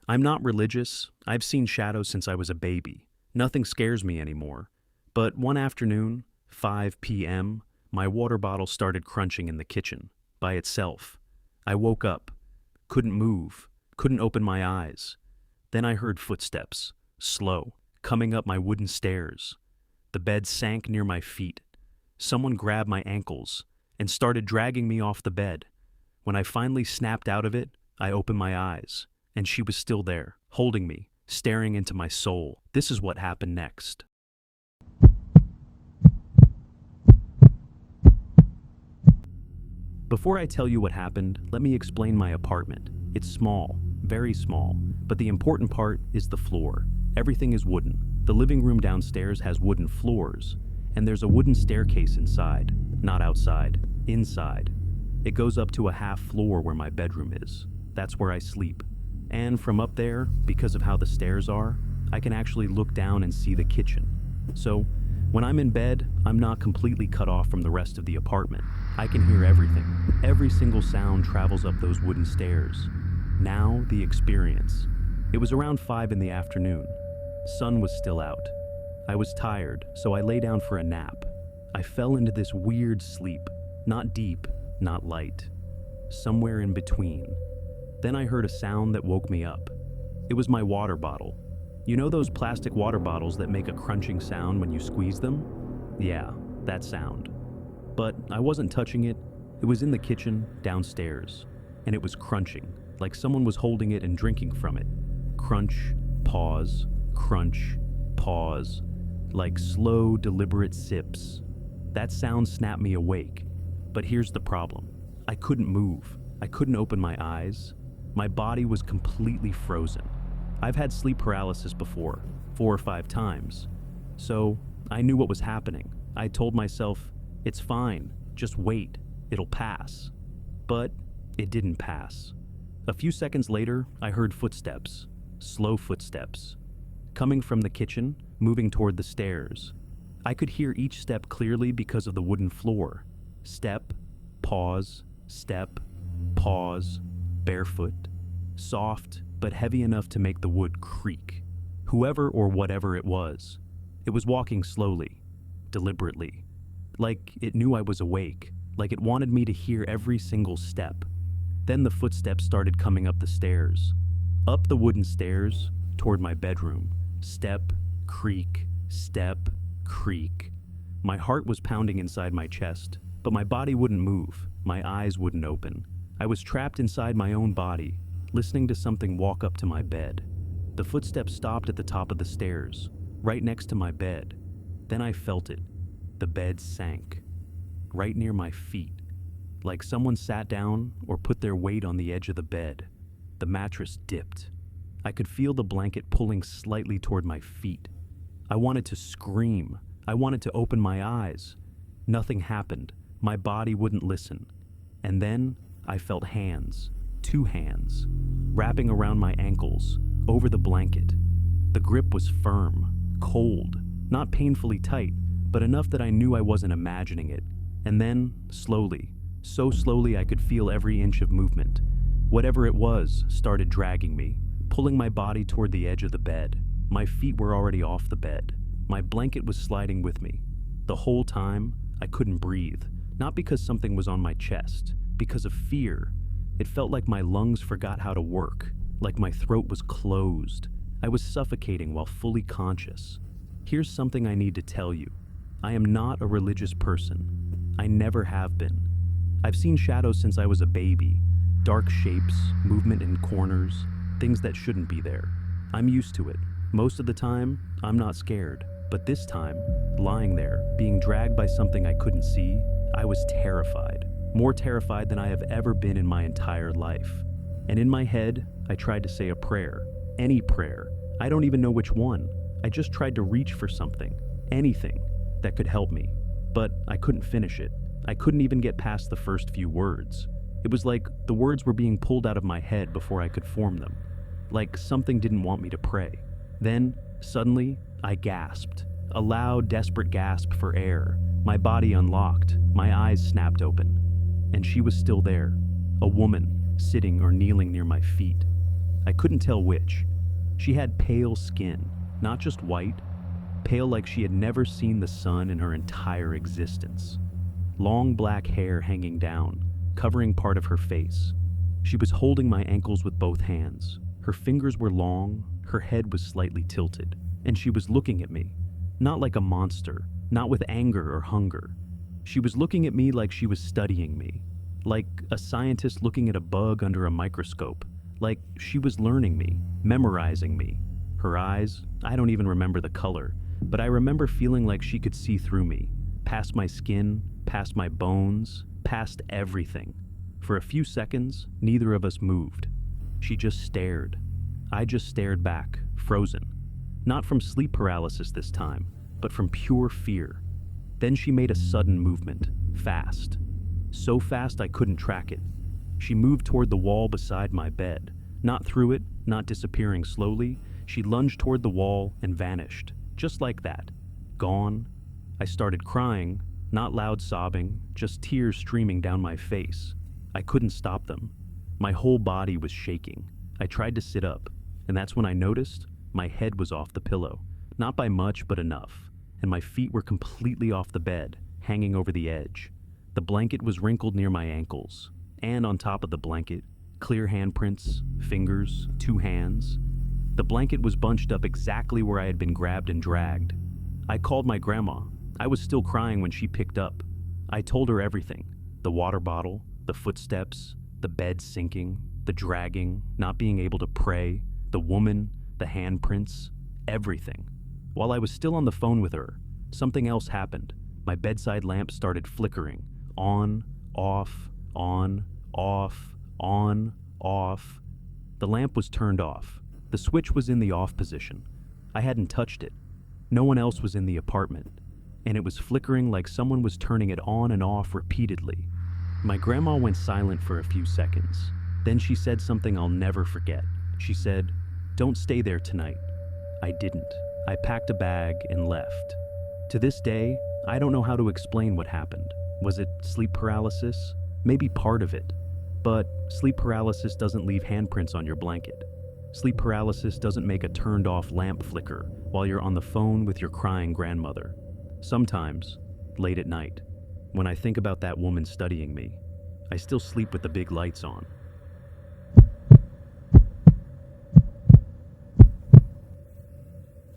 I'm not religious. I've seen shadows since I was a baby. Nothing scares me anymore. But one afternoon, 5 p.m., my water bottle started crunching in the kitchen, by itself. I woke up, couldn't move, couldn't open my eyes. Then I heard footsteps, slow, coming up my wooden stairs. The bed sank near my feet. Someone grabbed my ankles and started dragging me off the bed. When I finally snapped out of it, I opened my eyes, and she was still there, holding me, staring into my soul. This is what happened next. Before I tell you what happened, let me explain my apartment. It's small, very small, but the important part is the floor. Everything is wooden. The living room downstairs has wooden floors, and there's a wooden staircase inside, not outside, inside. It goes up to a half floor where my bedroom is. That's where I sleep. And from up there, because of how the stairs are, I can actually look down and see the kitchen. So, when I'm in bed, I'm not completely cut off from the rest of the apartment. I can hear everything. Every single sound travels up those wooden stairs. Now, the experience. It was around 5 in the afternoon. Sun was still out. I was tired, so I lay down for a nap. I fell into this weird sleep. Not deep, not light. Somewhere in between. Then I heard a sound that woke me up. It was my water bottle. You know those plastic water bottles that make a crunching sound when you squeeze them? Yeah, that sound. But I wasn't touching it. It was in the kitchen, downstairs. And it was crunching, like someone was holding it and drinking from it. Crunch, pause, crunch, pause. Like slow, deliberate sips. That sound snapped me awake. But here's the problem. I couldn't move. I couldn't open my eyes. My body was completely frozen. I've had sleep paralysis before, 4 or 5 times. So I knew what was happening. I told myself, it's fine, just wait, it'll pass. But it didn't pass. A few seconds later, I heard footsteps, slow footsteps, coming from the kitchen, moving toward the stairs. I could hear each step clearly because of the wooden floor. Step, pause, barefoot, soft, but heavy enough to make the wood creak. Whoever or whatever it was walking slowly, deliberately, like it knew I was awake, like it wanted me to hear every single step. Then the footsteps started coming up the stairs, up the wooden stairs, toward my bedroom. Step, creak, step, creak. My heart was pounding inside my chest, but my body wouldn't move, my eyes wouldn't open. I was trapped inside my own body, listening to something walk up to my bed. The footsteps stopped at the top of the stairs, right next to my bed. Then I felt it. The bed sank, right near my feet, like someone sat down or put their weight on the edge of the bed. The mattress dipped. I could feel the blanket pulling slightly toward my feet. I wanted to scream. I wanted to open my eyes. Nothing happened. My body wouldn't listen. And then I felt hands, 2 hands, wrapping around my ankles, over the blanket. The grip was firm, cold, not painfully tight, but enough that I knew I wasn't imagining it. And then, slowly, so slowly I could feel every inch of movement. Whatever it was started dragging me, pulling my body toward the edge of the bed. My feet were already off the bed. My blanket was sliding with me. The whole time, I couldn't breathe, not because something was on my chest, because of fear. It felt like my lungs forgot how to work, like my throat was closed. I was suffocating while fully conscious. Here's something I need to tell you. I am not a religious person. I never have been. I've seen shadows since I was a baby. Dark shapes, movement in corners, things that shouldn't be there. I'm used to it. Most of the time, I'm not scared. But this time, lying there, being dragged by something I couldn't see, I was terrified. More terrified than I have ever been in my entire life. And in my head, I tried to say a prayer. Any prayer. I don't even know which one. I just tried to reach for something. Anything that could help me. But I couldn't finish it. I couldn't even get past the first few words. It was like the words were being pulled out of my head before I could form them. Like something didn't want me to pray. Then, suddenly, I gasped. A loud, desperate gasp for air. My body unlocked. My eyes snapped open. And she was still there. A woman, sitting or kneeling near my feet. I couldn't tell which. She had pale skin, not just white, pale like she had never seen the sun in her entire existence. Long black hair hanging down, covering part of her face. She was holding my ankles with both hands. Her fingers were long, her head was slightly tilted, and she was looking at me, not like a monster, not with anger or hunger. She was looking at me like she was studying me, like a scientist looking at a bug under a microscope, like she was learning me, memorizing me. Her eyes, I don't even remember the color, but I remember feeling like she could see through me, past my skin, past my bones, past everything. For a few seconds, neither of us moved. She just stared. I just stared back, frozen. Not from sleep paralysis this time, but from pure fear. Then she made a sudden movement, fast. So fast I couldn't track it. She moved toward the wall beside my bed. Not through it, not disappearing slowly. She lunged toward the wall and vanished, just like that. Gone. I started crying, not loud sobbing, just tears streaming down my face. I couldn't stop them. My whole body was shaking. I tried to sit up, and that's when I noticed my head was off the pillow. Not by much, but enough. And my feet were completely off the bed, hanging over the edge. The blanket was wrinkled near my ankles, and on top of the blanket, clear handprints, fingers, 2 hands. The blanket was bunched up exactly where I had been grabbed and dragged. I called my grandma. I was still crying when she picked up. I told her everything. The water bottle, the footsteps, the bed sinking, the dragging, not being able to pray, the woman, the handprints, everything. While I was still on the phone with her, something else happened. My bedside lamp started flickering. On, off, on, off, on, off. The lamp was turned off. The switch was in the off position. I hadn't touched it. No one else was in the apartment, and it was flickering like someone was turning it on and off repeatedly. My grandma went silent for a few seconds. Then she said something I'll never forget. She said, "Don't stay there tonight." I didn't. I packed a bag and left. To this day, I don't know how to explain what happened. Was it sleep paralysis? Maybe part of it. But sleep paralysis doesn't leave handprints on your blanket. Sleep paralysis doesn't make a turned-off lamp flicker while you're on the phone with your crying grandmother. Sometimes, late at night, when I think about that woman studying me, I still sleep with the big lights on.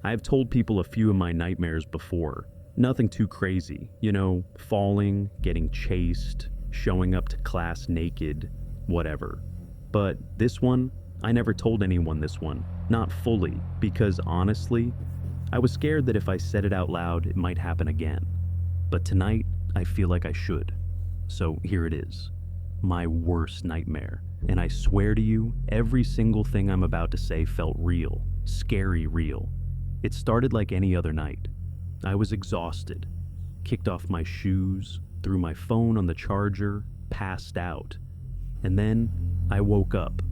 I've told people a few of my nightmares before. Nothing too crazy, falling, getting chased, showing up to class naked, whatever. But this one, I never told anyone this one, not fully, because honestly, I was scared that if I said it out loud, it might happen again. But tonight, I feel like I should. So here it is, my worst nightmare. And I swear to you, every single thing I'm about to say felt real, scary real. It started like any other night. I was exhausted, kicked off my shoes, threw my phone on the charger, passed out. And then I woke up,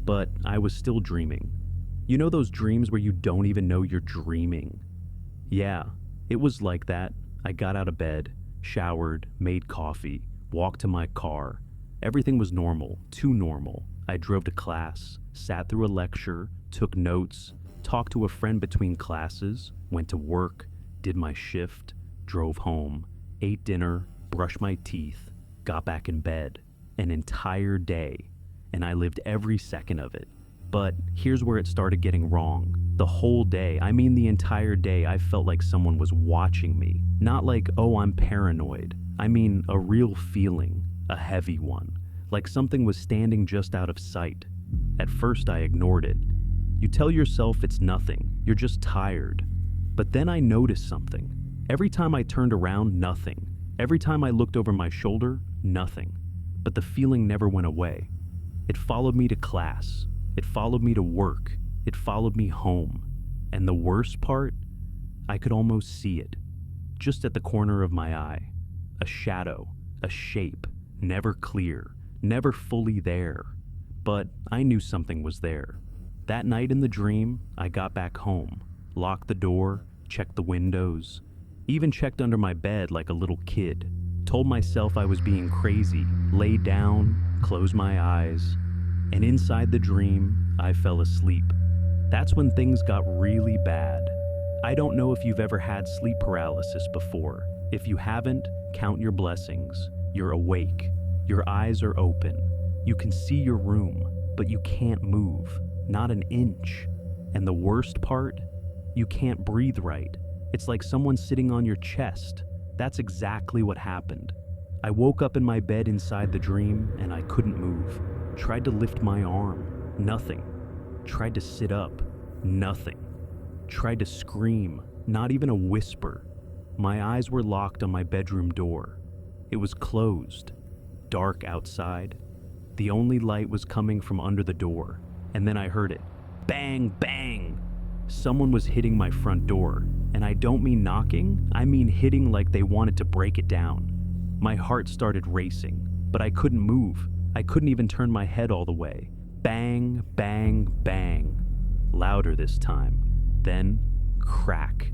but I was still dreaming. You know those dreams where you don't even know you're dreaming? Yeah, it was like that. I got out of bed, showered, made coffee, walked to my car. Everything was normal, too normal. I drove to class, sat through a lecture, took notes, talked to a friend between classes, went to work, did my shift, drove home, ate dinner, brushed my teeth, got back in bed. An entire day, and I lived every second of it. But here's where it started getting wrong. The whole day, I mean the entire day, I felt like someone was watching me. Not like, oh, I'm paranoid. I mean a real feeling, a heavy one. Like something was standing just out of sight. At first I ignored it. You tell yourself it's nothing, you're just tired. But then I noticed something. Every time I turned around, nothing. Every time I looked over my shoulder, nothing. But the feeling never went away. It followed me to class. It followed me to work. It followed me home. And the worst part, I could almost see it. Just at the corner of my eye. A shadow, a shape, never clear, never fully there. But I knew something was there. That night in the dream, I got back home, locked the door, checked the windows, even checked under my bed like a little kid, told myself I was being crazy, laid down, closed my eyes. And inside the dream, I fell asleep. That's when things got really bad. I don't know if you've ever had sleep paralysis before. If you haven't, count your blessings. You're awake. Your eyes are open. You can see your room, but you can't move, not an inch. And the worst part? You can't breathe right. It's like someone sitting on your chest. That's exactly what happened. I woke up in my bed inside the dream and I couldn't move. Tried to lift my arm, nothing. Tried to sit up, nothing. Tried to scream, not even a whisper. My eyes were locked on my bedroom door. It was closed, dark outside. The only light was coming from under the door, and then I heard it. Bang, bang! Someone was hitting my front door, and I don't mean knocking, I mean hitting like they wanted to break it down. My heart started racing, but I couldn't move. I couldn't even turn my head all the way. Bang, bang, bang. Louder this time. Then, crack.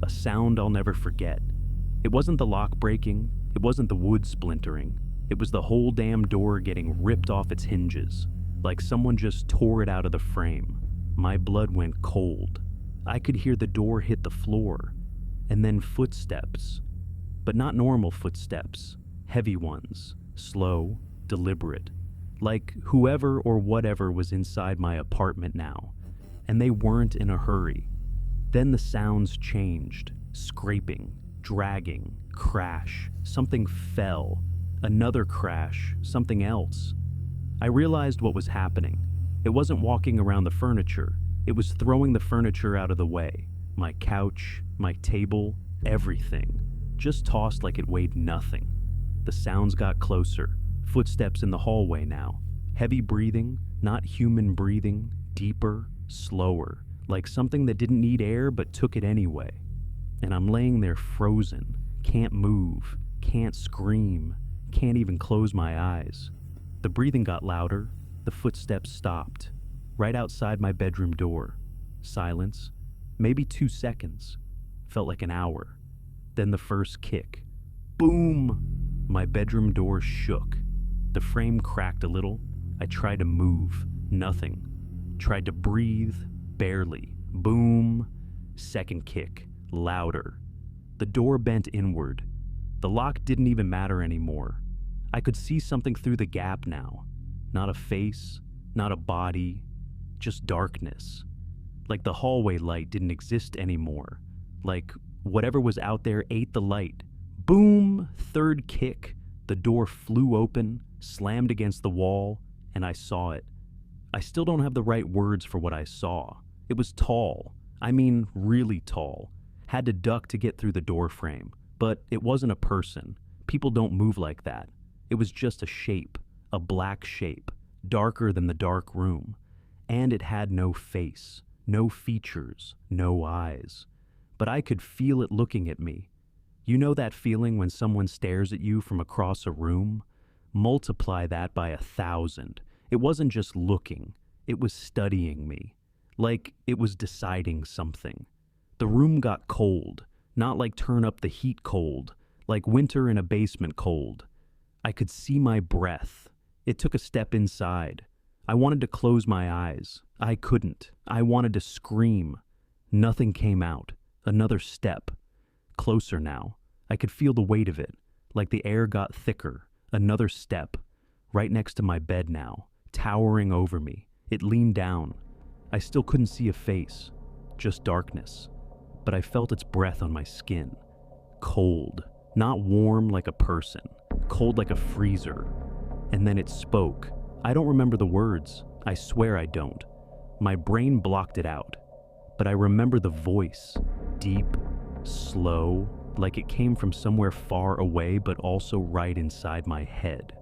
A sound I'll never forget. It wasn't the lock breaking, it wasn't the wood splintering. It was the whole damn door getting ripped off its hinges, like someone just tore it out of the frame. My blood went cold. I could hear the door hit the floor, and then footsteps. But not normal footsteps, heavy ones, slow, deliberate, like whoever or whatever was inside my apartment now, and they weren't in a hurry. Then the sounds changed, scraping, dragging, crash, something fell, another crash, something else. I realized what was happening. It wasn't walking around the furniture, it was throwing the furniture out of the way. My couch, my table, everything, just tossed like it weighed nothing. The sounds got closer, footsteps in the hallway now. Heavy breathing, not human breathing, deeper, slower, like something that didn't need air but took it anyway. And I'm laying there frozen, can't move, can't scream, can't even close my eyes. The breathing got louder, the footsteps stopped. Right outside my bedroom door. Silence, maybe 2 seconds. Felt like an hour. Then the first kick. Boom! My bedroom door shook. The frame cracked a little. I tried to move. Nothing. Tried to breathe. Barely. Boom. Second kick. Louder. The door bent inward. The lock didn't even matter anymore. I could see something through the gap now. Not a face, not a body, just darkness. Like the hallway light didn't exist anymore. Like whatever was out there ate the light. Boom! Third kick. The door flew open, slammed against the wall, and I saw it. I still don't have the right words for what I saw. It was tall. I mean, really tall. Had to duck to get through the door frame. But it wasn't a person. People don't move like that. It was just a shape, a black shape, darker than the dark room. And it had no face, no features, no eyes. But I could feel it looking at me. You know that feeling when someone stares at you from across a room? Multiply that by 1,000. It wasn't just looking, it was studying me. Like it was deciding something. The room got cold, not like turn up the heat cold, like winter in a basement cold. I could see my breath. It took a step inside. I wanted to close my eyes. I couldn't. I wanted to scream. Nothing came out. Another step. Closer now. I could feel the weight of it, like the air got thicker. Another step. Right next to my bed now, towering over me. It leaned down. I still couldn't see a face, just darkness. But I felt its breath on my skin. Cold. Not warm like a person. Cold like a freezer. And then it spoke. I don't remember the words. I swear I don't. My brain blocked it out. But I remember the voice. Deep, slow, like it came from somewhere far away but also right inside my head.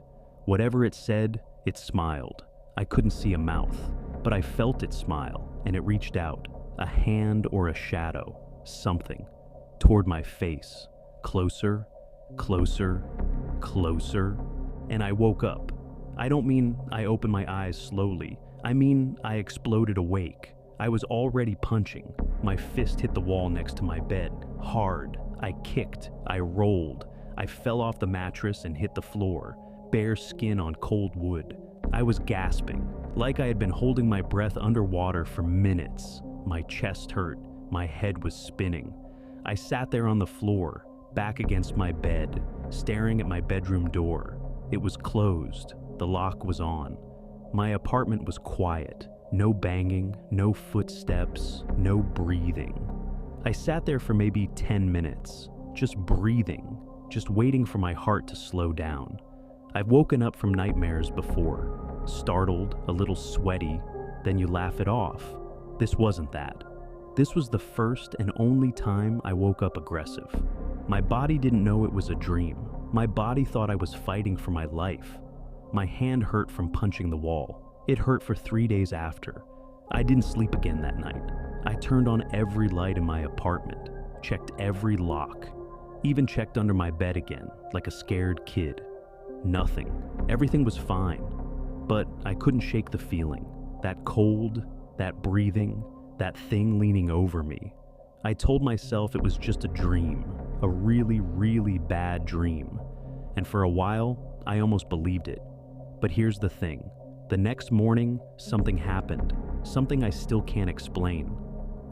Whatever it said, it smiled. I couldn't see a mouth, but I felt it smile, and it reached out. A hand or a shadow, something, toward my face. Closer, closer, closer, and I woke up. I don't mean I opened my eyes slowly. I mean I exploded awake. I was already punching. My fist hit the wall next to my bed, hard. I kicked, I rolled. I fell off the mattress and hit the floor, bare skin on cold wood. I was gasping, Like I had been holding my breath underwater for minutes. My chest hurt, my head was spinning. I sat there on the floor, back against my bed, staring at my bedroom door. It was closed, the lock was on. My apartment was quiet, no banging, no footsteps, no breathing. I sat there for maybe 10 minutes, just breathing, just waiting for my heart to slow down. I've woken up from nightmares before, startled, a little sweaty, then you laugh it off. This wasn't that. This was the first and only time I woke up aggressive. My body didn't know it was a dream. My body thought I was fighting for my life. My hand hurt from punching the wall. It hurt for 3 days after. I didn't sleep again that night. I turned on every light in my apartment, checked every lock, even checked under my bed again, like a scared kid. Nothing. Everything was fine. But I couldn't shake the feeling. That cold, that breathing, that thing leaning over me. I told myself it was just a dream, a really, really bad dream. And for a while, I almost believed it. But here's the thing. The next morning, something happened, something I still can't explain.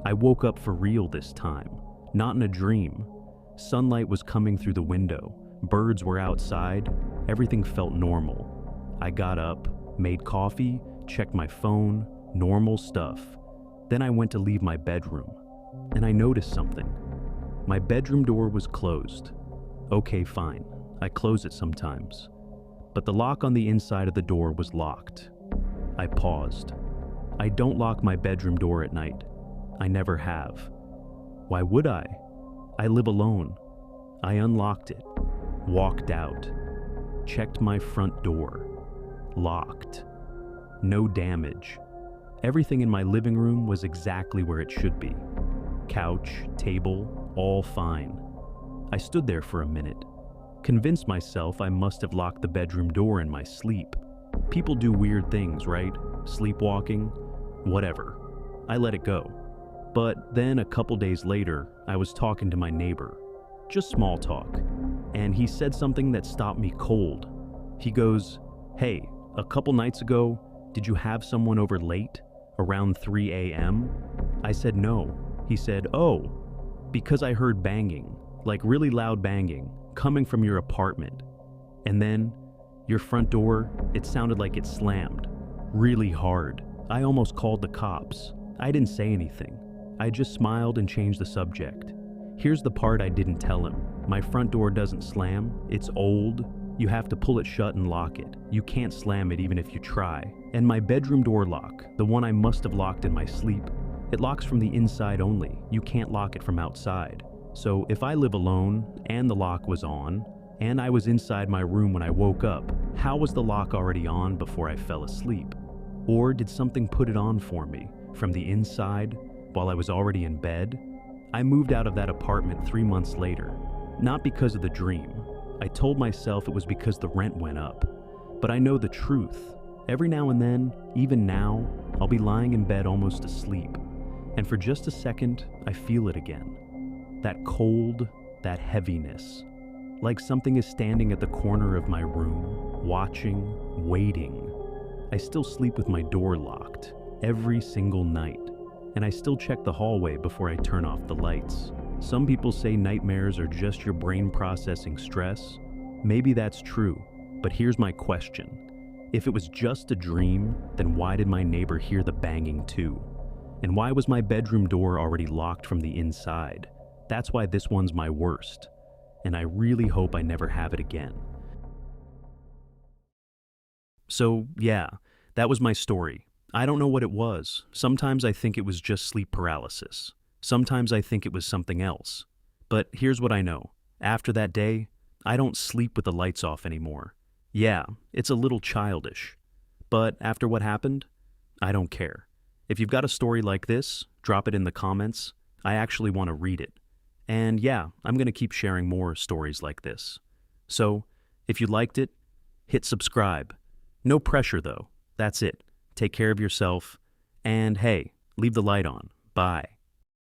I woke up for real this time, not in a dream. Sunlight was coming through the window, birds were outside, everything felt normal. I got up, made coffee, checked my phone, normal stuff. Then I went to leave my bedroom, and I noticed something. My bedroom door was closed. Okay, fine, I close it sometimes. But the lock on the inside of the door was locked. I paused. I don't lock my bedroom door at night. I never have. Why would I? I live alone. I unlocked it, walked out, checked my front door. Locked. No damage. Everything in my living room was exactly where it should be. Couch, table, all fine. I stood there for a minute, convinced myself I must have locked the bedroom door in my sleep. People do weird things, right? Sleepwalking, whatever. I let it go. But then a couple days later, I was talking to my neighbor. Just small talk. And he said something that stopped me cold. He goes, "Hey, a couple nights ago, did you have someone over late? Around 3 a.m.? I said no. He said, "Oh, because I heard banging, like really loud banging, coming from your apartment. And then, your front door, it sounded like it slammed. Really hard. I almost called the cops. I didn't say anything. I just smiled and changed the subject. Here's the part I didn't tell him. My front door doesn't slam. It's old. You have to pull it shut and lock it. You can't slam it even if you try. And my bedroom door lock, the one I must have locked in my sleep, it locks from the inside only. You can't lock it from outside. So if I live alone, and the lock was on, and I was inside my room when I woke up, how was the lock already on before I fell asleep? Or did something put it on for me, from the inside, while I was already in bed? I moved out of that apartment 3 months later, not because of the dream. I told myself it was because the rent went up. But I know the truth. Every now and then, even now, I'll be lying in bed almost asleep. And for just a second, I feel it again. That cold, that heaviness. Like something is standing at the corner of my room, watching, waiting. I still sleep with my door locked, every single night. And I still check the hallway before I turn off the lights. Some people say nightmares are just your brain processing stress. Maybe that's true, but here's my question. If it was just a dream, then why did my neighbor hear the banging too? And why was my bedroom door already locked from the inside? That's why this one's my worst. And I really hope I never have it again. So yeah, that was my story. I don't know what it was. Sometimes I think it was just sleep paralysis. Sometimes I think it was something else. But here's what I know. After that day, I don't sleep with the lights off anymore. Yeah, it's a little childish. But after what happened, I don't care. If you've got a story like this, drop it in the comments. I actually want to read it. And yeah, I'm going to keep sharing more stories like this. So, if you liked it, hit subscribe. No pressure though. That's it. Take care of yourself. And hey, leave the light on. Bye.